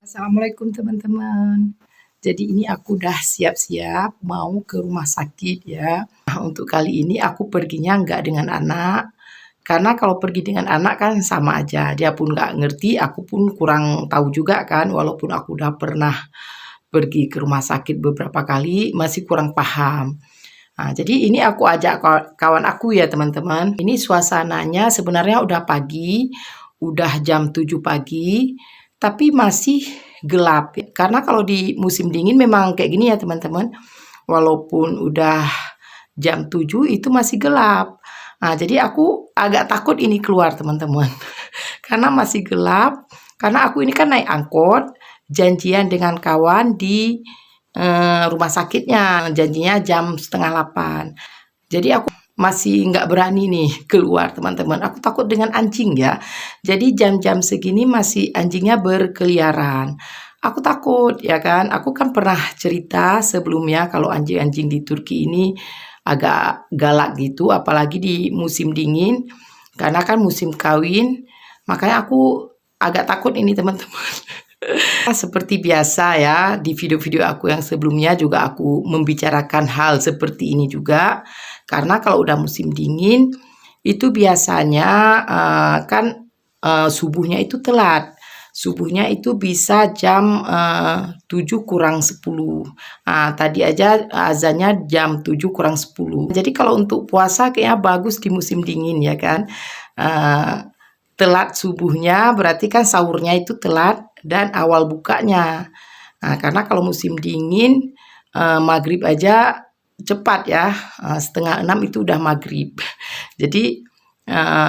Assalamualaikum teman-teman. Jadi ini aku udah siap-siap mau ke rumah sakit ya. Nah, untuk kali ini aku perginya nggak dengan anak. Karena kalau pergi dengan anak kan sama aja. Dia pun nggak ngerti, aku pun kurang tahu juga kan. Walaupun aku udah pernah pergi ke rumah sakit beberapa kali, masih kurang paham. Nah, jadi ini aku ajak kawan aku ya teman-teman. Ini suasananya sebenarnya udah pagi, udah jam 7 pagi, tapi masih gelap. Karena kalau di musim dingin memang kayak gini ya teman-teman. Walaupun udah jam 7 itu masih gelap. Nah, jadi aku agak takut ini keluar teman-teman. Karena masih gelap, karena aku ini kan naik angkot, janjian dengan kawan di rumah sakitnya, janjinya jam setengah 8. Jadi aku masih nggak berani nih keluar teman-teman. Aku takut dengan anjing ya. Jadi jam-jam segini masih anjingnya berkeliaran. Aku takut ya kan. Aku kan pernah cerita sebelumnya kalau anjing-anjing di Turki ini agak galak gitu, apalagi di musim dingin. Karena kan musim kawin, makanya aku agak takut ini teman-teman. Seperti biasa ya, di video-video aku yang sebelumnya juga aku membicarakan hal seperti ini juga. Karena kalau udah musim dingin, itu biasanya kan subuhnya itu telat. Subuhnya itu bisa jam 7 kurang 10. Nah, tadi aja azannya jam 7 kurang 10. Jadi kalau untuk puasa kayaknya bagus di musim dingin ya kan. Eh, Telat subuhnya berarti kan sahurnya itu telat dan awal bukanya. Nah, karena kalau musim dingin maghrib aja cepat ya, setengah 6 itu udah maghrib. Jadi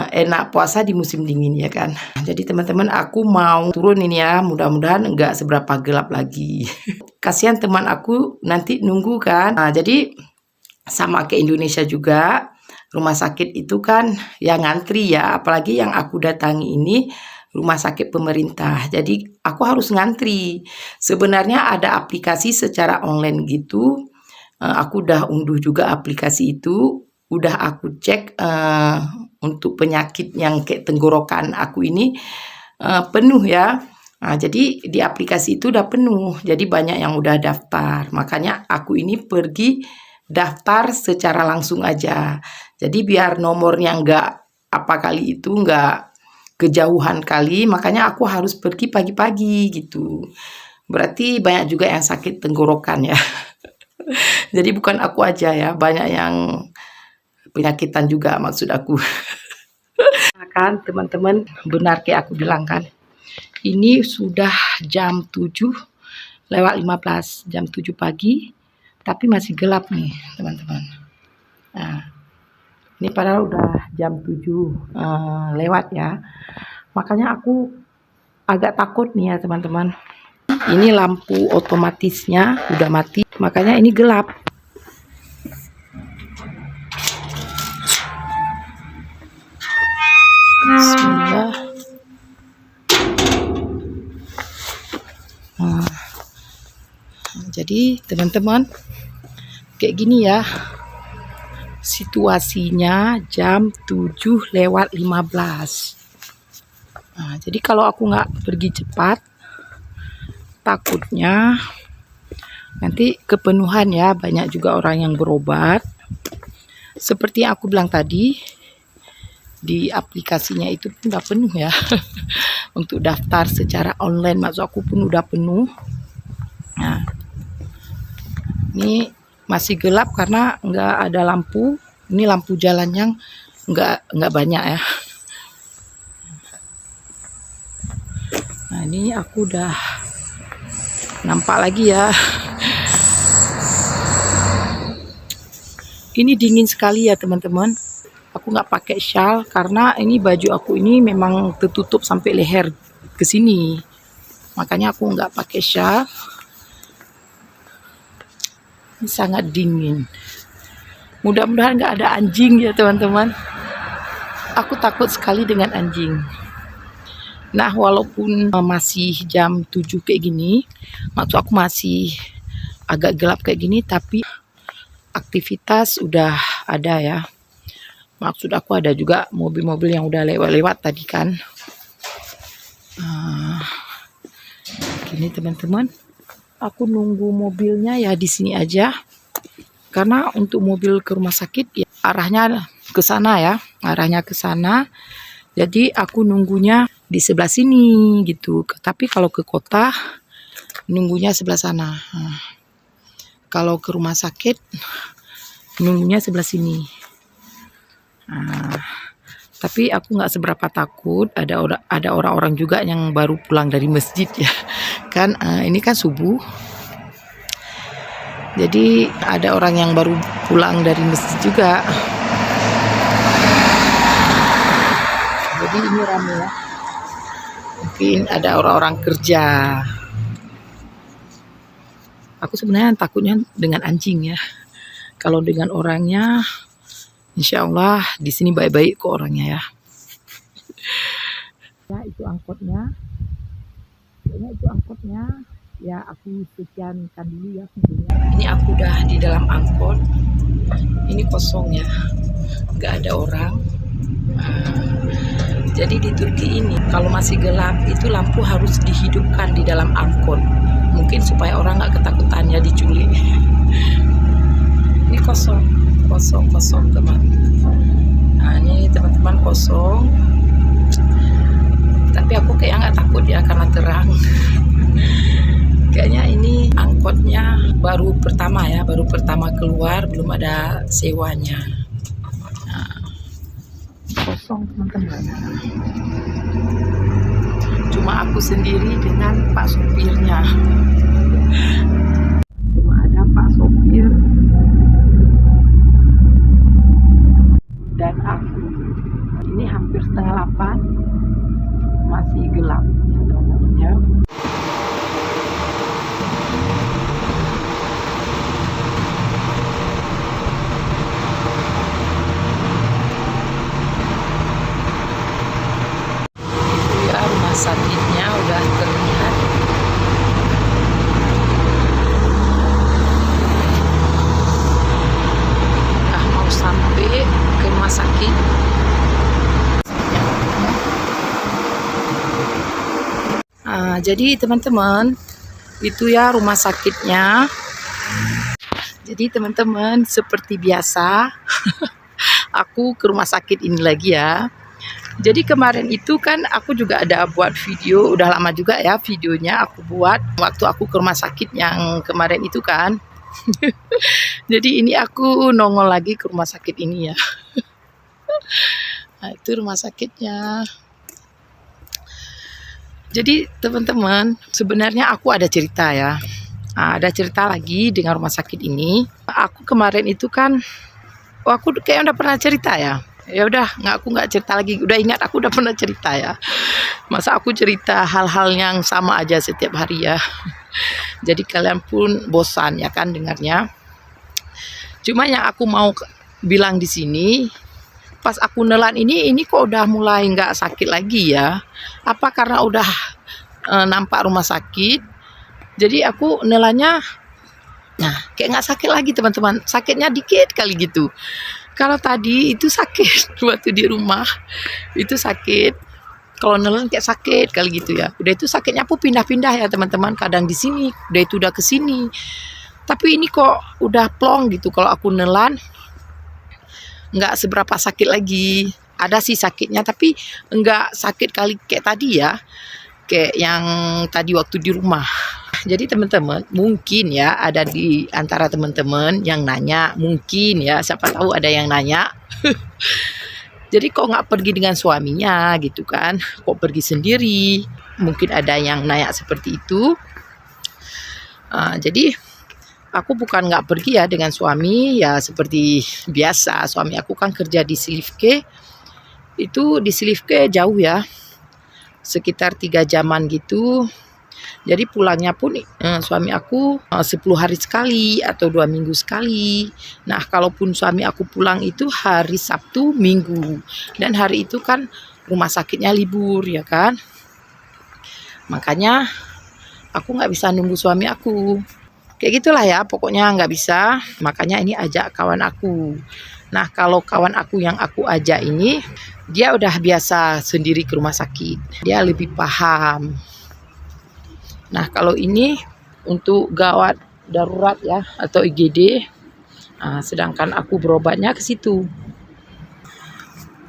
enak puasa di musim dingin ya kan. Jadi teman-teman aku mau turun ini ya, mudah-mudahan enggak seberapa gelap lagi. Kasihan teman aku nanti nunggu kan. Nah, jadi sama ke Indonesia juga, rumah sakit itu kan yang ngantri ya, apalagi yang aku datangi ini rumah sakit pemerintah. Jadi aku harus ngantri. Sebenarnya ada aplikasi secara online gitu. Aku udah unduh juga aplikasi itu, udah aku cek untuk penyakit yang kayak tenggorokan aku ini penuh ya. Nah, jadi di aplikasi itu udah penuh, jadi banyak yang udah daftar. Makanya aku ini pergi daftar secara langsung aja. Jadi biar nomornya nggak apa kali itu nggak kejauhan kali, makanya aku harus pergi pagi-pagi gitu. Berarti banyak juga yang sakit tenggorokan ya. Jadi bukan aku aja ya, banyak yang penyakitan juga maksud aku. Kan teman-teman, benar kayak aku bilang kan. Ini sudah jam 7 lewat 15, jam 7 pagi, tapi masih gelap nih teman-teman. Nah, ini padahal udah jam 7 lewat ya. Makanya aku agak takut nih ya teman-teman. Ini lampu otomatisnya udah mati, makanya ini gelap. Bismillah. Jadi teman-teman kayak gini ya situasinya jam 7 lewat 15. Nah, jadi kalau aku nggak pergi cepat, takutnya nanti kepenuhan ya, banyak juga orang yang berobat. Seperti yang aku bilang tadi, di aplikasinya itu pun udah penuh ya. Untuk daftar secara online, maksud aku pun udah penuh. Nah, ini masih gelap karena nggak ada lampu. Ini lampu jalan yang nggak banyak ya. Nah, ini aku udah nampak lagi ya. Ini dingin sekali ya teman-teman. Aku nggak pakai shawl karena ini baju aku ini memang tertutup sampai leher ke sini. Makanya aku nggak pakai shawl. Ini sangat dingin. Mudah-mudahan nggak ada anjing ya teman-teman. Aku takut sekali dengan anjing. Nah, walaupun masih jam 7 kayak gini, maksud aku masih agak gelap kayak gini, tapi aktivitas udah ada ya. Maksud aku ada juga mobil-mobil yang udah lewat-lewat tadi kan. Ini teman-teman, aku nunggu mobilnya ya di sini aja. Karena untuk mobil ke rumah sakit ya arahnya ke sana ya, arahnya ke sana. Jadi aku nunggunya di sebelah sini gitu. Tapi kalau ke kota nunggunya sebelah sana. Nah, kalau ke rumah sakit nunggunya sebelah sini. Nah, tapi aku nggak seberapa takut. Ada orang-orang juga yang baru pulang dari masjid ya. Kan ini kan subuh. Jadi ada orang yang baru pulang dari masjid juga. Jadi ini ramai ya. Mungkin ada orang-orang kerja. Aku sebenarnya takutnya dengan anjing ya. Kalau dengan orangnya, insya Allah di sini baik-baik kok orangnya ya. Ya itu angkotnya. Kayaknya itu angkotnya. Ya aku sekiankan dulu ya videonya. Ini aku udah di dalam angkot. Ini kosong ya, nggak ada orang. Jadi di Turki ini kalau masih gelap itu lampu harus dihidupkan di dalam angkot. Mungkin supaya orang nggak ketakutan ya diculik. Ini kosong teman. Nah ini teman-teman kosong. Tapi aku kayaknya nggak takut ya karena terang. Kayaknya ini angkotnya baru pertama keluar, belum ada sewanya. Nah, kosong teman-teman. Cuma aku sendiri dengan Pak sopirnya. Cuma ada Pak sopir dan aku. Ini hampir 7:30, masih gelap ya teman-teman ya. Rumah sakitnya udah terlihat. Udah mau sampai ke rumah sakit. Jadi teman-teman, itu ya rumah sakitnya. Jadi teman-teman, seperti biasa, aku ke rumah sakit ini lagi ya. Jadi kemarin itu kan aku juga ada buat video, udah lama juga ya videonya aku buat waktu aku ke rumah sakit yang kemarin itu kan. Jadi ini aku nongol lagi ke rumah sakit ini ya. Nah itu rumah sakitnya. Jadi teman-teman, sebenarnya aku ada cerita ya. Ada cerita lagi dengan rumah sakit ini. Aku kemarin itu kan, aku kayak udah pernah cerita ya. Ya udah, aku nggak cerita lagi. Udah ingat aku udah pernah cerita ya. Masa aku cerita hal-hal yang sama aja setiap hari ya. Jadi kalian pun bosan ya kan dengarnya. Cuma yang aku mau bilang di sini, pas aku nelan ini kok udah mulai nggak sakit lagi ya. Apa karena udah nampak rumah sakit. Jadi aku nelannya, nah kayak nggak sakit lagi teman-teman. Sakitnya dikit kali gitu. Kalau tadi itu sakit waktu di rumah, itu sakit. Kalau nelen kayak sakit kali gitu ya. Udah itu sakitnya aku pindah-pindah ya teman-teman. Kadang di sini, udah ke sini. Tapi ini kok udah plong gitu. Kalau aku nelan, nggak seberapa sakit lagi. Ada sih sakitnya, tapi nggak sakit kali kayak tadi ya. Kayak yang tadi waktu di rumah. Jadi teman-teman, mungkin ya ada di antara teman-teman yang nanya, mungkin ya, siapa tahu ada yang nanya. Jadi kok nggak pergi dengan suaminya gitu kan? Kok pergi sendiri? Mungkin ada yang nanya seperti itu. Jadi aku bukan nggak pergi ya dengan suami, ya seperti biasa. Suami aku kan kerja di Silifke. Itu di Silifke jauh ya, sekitar 3 jaman gitu. Jadi pulangnya pun suami aku 10 hari sekali atau 2 minggu sekali. Nah kalaupun suami aku pulang itu hari Sabtu Minggu. Dan hari itu kan rumah sakitnya libur ya kan. Makanya aku nggak bisa nunggu suami aku. Kayak gitulah ya pokoknya nggak bisa. Makanya ini ajak kawan aku. Nah kalau kawan aku yang aku ajak ini, dia udah biasa sendiri ke rumah sakit. Dia lebih paham. Nah, kalau ini untuk gawat darurat ya atau IGD. Sedangkan aku berobatnya ke situ.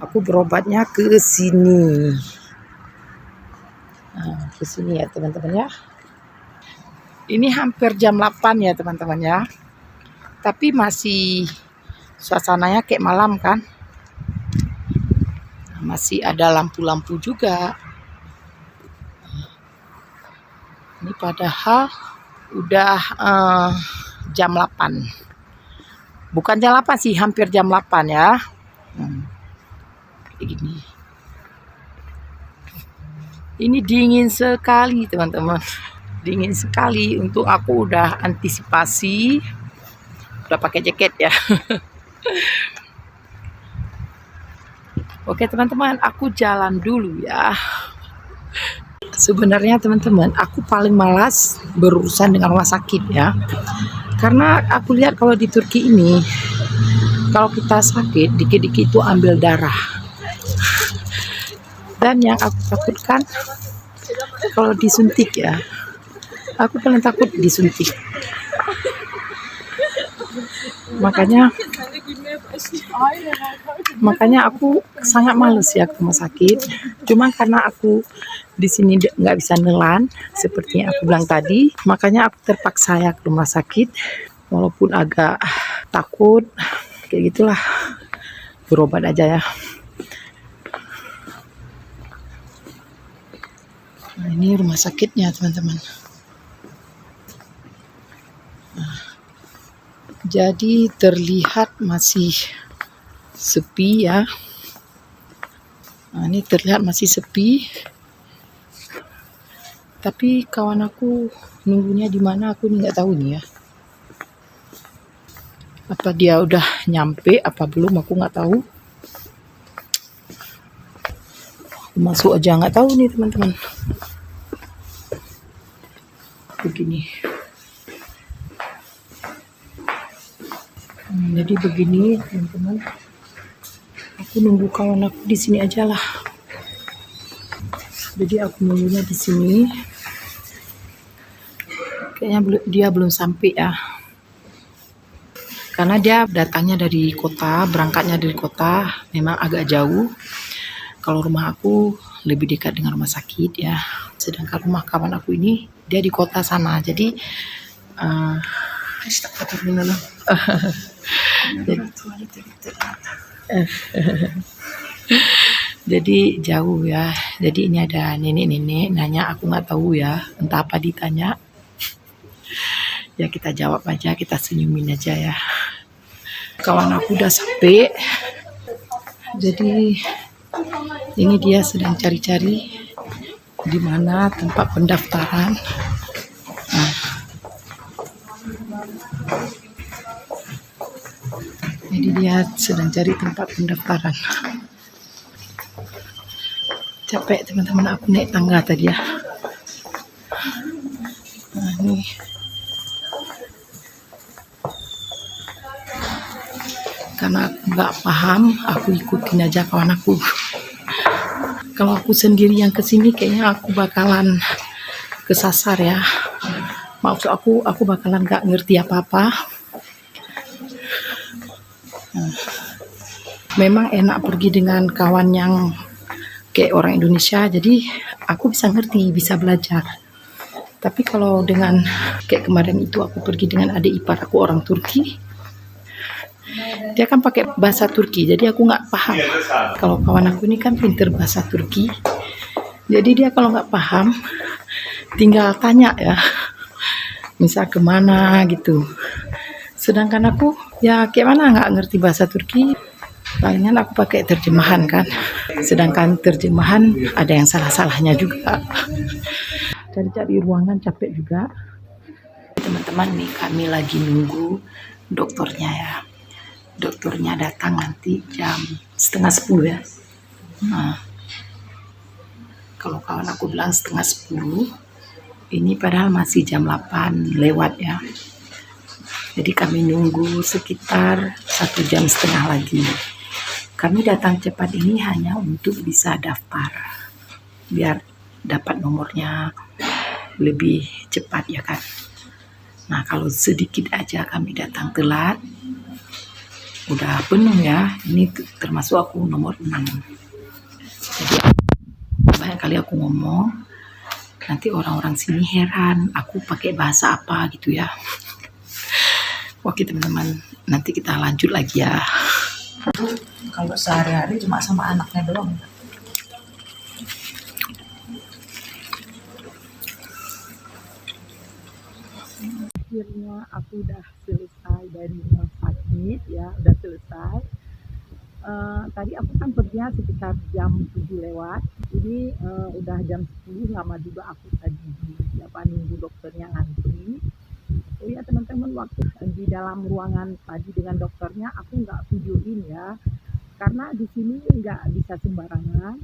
Aku berobatnya ke sini. Ke sini ya teman-teman ya. Ini hampir jam 8 ya teman-teman ya. Tapi masih suasananya kayak malam kan. Masih ada lampu-lampu juga. Ini padahal udah jam 8. Bukan jam 8 sih, hampir jam 8 ya. Ini dingin sekali teman-teman. Dingin sekali. Untuk aku udah antisipasi. Udah pakai jaket ya. Oke teman-teman, aku jalan dulu ya. Sebenarnya teman-teman, aku paling malas berurusan dengan rumah sakit ya. Karena aku lihat kalau di Turki ini, kalau kita sakit, dikit-dikit itu ambil darah. Dan yang aku takutkan, kalau disuntik ya, aku paling takut disuntik. Makanya aku sangat males ya ke rumah sakit. Cuma karena aku di sini nggak bisa nelan seperti yang aku bilang tadi, makanya aku terpaksa ya ke rumah sakit. Walaupun agak takut, kayak gitulah, berobat aja ya. Nah, ini rumah sakitnya teman-teman. Jadi terlihat masih sepi ya. Nah, ini terlihat masih sepi. Tapi kawan aku nunggunya di mana aku nggak tahu nih ya. Apa dia udah nyampe apa belum aku nggak tahu. Masuk aja nggak tahu nih teman-teman. Begini. Jadi begini teman-teman. Aku nunggu kawan aku di sini aja lah. Jadi aku nunggunya di sini. Kayaknya dia belum sampai ya. Karena dia datangnya dari kota, berangkatnya dari kota, memang agak jauh. Kalau rumah aku lebih dekat dengan rumah sakit ya. Sedangkan rumah kawan aku ini dia di kota sana. Jadi jadi jauh ya. Jadi ini ada nenek-nenek nanya, aku nggak tahu ya, entah apa ditanya. Ya kita jawab aja, kita senyumin aja ya. Kawan aku udah sampai. Jadi ini dia sedang cari-cari di mana tempat pendaftaran. Jadi dia sedang cari tempat pendaftaran. Capek teman-teman, aku naik tangga tadi ya. Nah, ini. Karena aku nggak paham, aku ikutin aja kawan aku. Kalau aku sendiri yang kesini, kayaknya aku bakalan kesasar ya. Maksud aku bakalan nggak ngerti apa-apa. Memang enak pergi dengan kawan yang kayak orang Indonesia, jadi aku bisa ngerti, bisa belajar. Tapi kalau dengan kayak kemarin itu aku pergi dengan adik ipar aku orang Turki, dia kan pakai bahasa Turki, jadi aku nggak paham. Kalau kawan aku ini kan pinter bahasa Turki, jadi dia kalau nggak paham tinggal tanya ya, misal kemana gitu. Sedangkan aku ya kayak mana nggak ngerti bahasa Turki, palingan aku pakai terjemahan kan. Sedangkan terjemahan ada yang salah-salahnya juga. Cari-cari ruangan capek juga. Teman-teman nih, kami lagi nunggu dokternya ya. Dokternya datang nanti jam 9:30 ya. Nah, kalau kawan aku bilang 9:30, ini padahal masih jam 8 lewat ya. Jadi kami nunggu sekitar 1,5 jam lagi. Kami datang cepat ini hanya untuk bisa daftar, biar dapat nomornya, lebih cepat ya kan. Nah kalau sedikit aja kami datang telat, udah penuh ya. Ini termasuk aku nomor 6. Jadi banyak kali aku ngomong, nanti orang-orang sini heran aku pakai bahasa apa gitu ya. Oke teman-teman, nanti kita lanjut lagi ya. Kalau sehari-hari cuma sama anaknya doang. Akhirnya aku udah selesai dari rumah sakit ya, udah selesai. Tadi aku kan perginya sekitar jam 7 lewat, jadi udah jam 10, lama juga aku tadi nunggu dokternya ngantri. Oh ya teman-teman, waktu di dalam ruangan tadi dengan dokternya aku nggak videoin ya, karena di sini nggak bisa sembarangan.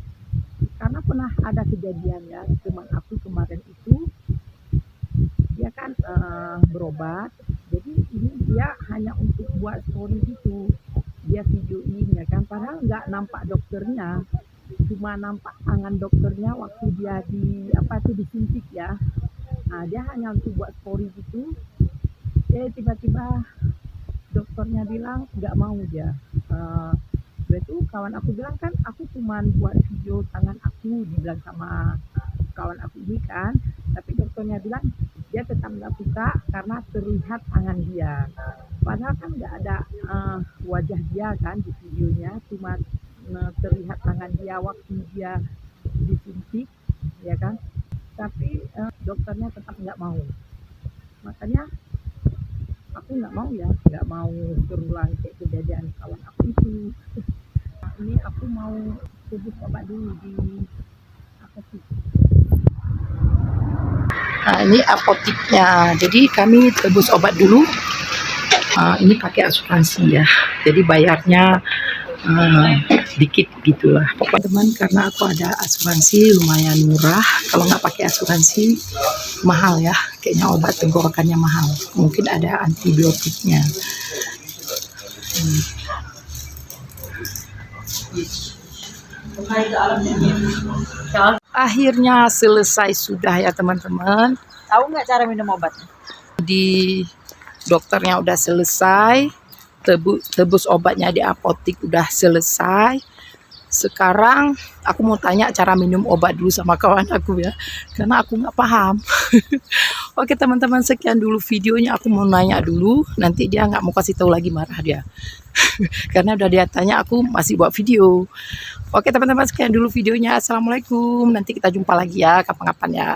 Karena pernah ada kejadian ya, teman aku kemarin itu dia kan berobat, jadi ini dia hanya untuk buat story gitu, dia videoin ya kan, padahal nggak nampak dokternya, cuma nampak tangan dokternya waktu dia disuntik ya. Nah dia hanya untuk buat story gitu. Tiba-tiba dokternya bilang nggak mau dia. Itu kawan aku bilang kan aku cuma buat video tangan aku, dibilang sama kawan aku ini kan, tapi dokternya bilang dia tetap nggak suka karena terlihat tangan dia, padahal kan nggak ada wajah dia kan di videonya, cuma terlihat tangan dia waktu dia disuntik ya kan. Tapi dokternya tetap nggak mau, makanya aku nggak mau terulang kayak kejadian kawan aku itu. Ini aku mau tebus obat dulu di apotik. Nah ini apotiknya, jadi kami tebus obat dulu. Ini pakai asuransi ya, jadi bayarnya dikit gitulah teman-teman, karena aku ada asuransi lumayan murah. Kalau nggak pakai asuransi mahal ya, kayaknya obat tenggorokannya mahal, mungkin ada antibiotiknya. Akhirnya selesai sudah ya teman-teman. Tahu nggak cara minum obatnya? Di dokternya udah selesai, tebus obatnya di apotik udah selesai. Sekarang aku mau tanya cara minum obat dulu sama kawan aku ya, karena aku nggak paham. Oke teman-teman, sekian dulu videonya. Aku mau nanya dulu, nanti dia nggak mau kasih tahu lagi, marah dia. Karena udah dia tanya aku masih buat video. Oke teman-teman, sekian dulu videonya. Assalamualaikum, nanti kita jumpa lagi ya kapan-kapan ya.